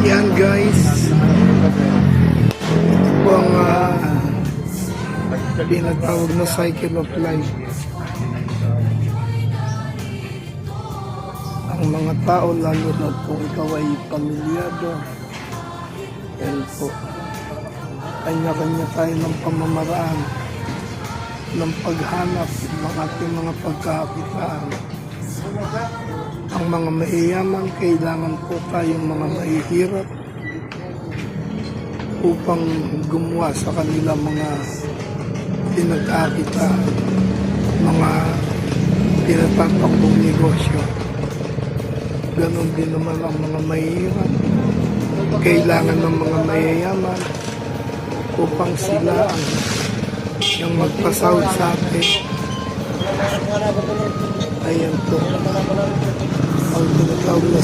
Yan guys, ito po ang tinatawag na cycle of life. Ang mga tao, lalo na kung ikaw ay pamilyado, yan po, kanya-kanya tayo ng pamamaraan ng paghanap ng ating mga pagkakakitaan. Ang mga maiyaman, kailangan po tayong mga mahihirap upang gumawa sa kanilang mga pinagkakitaan, mga pinatatakbong negosyo. Ganon din naman ang mga mahihirap. Kailangan ng mga mayayaman upang sila ang magpasahod sa atin. Ayan po ang tinatawag na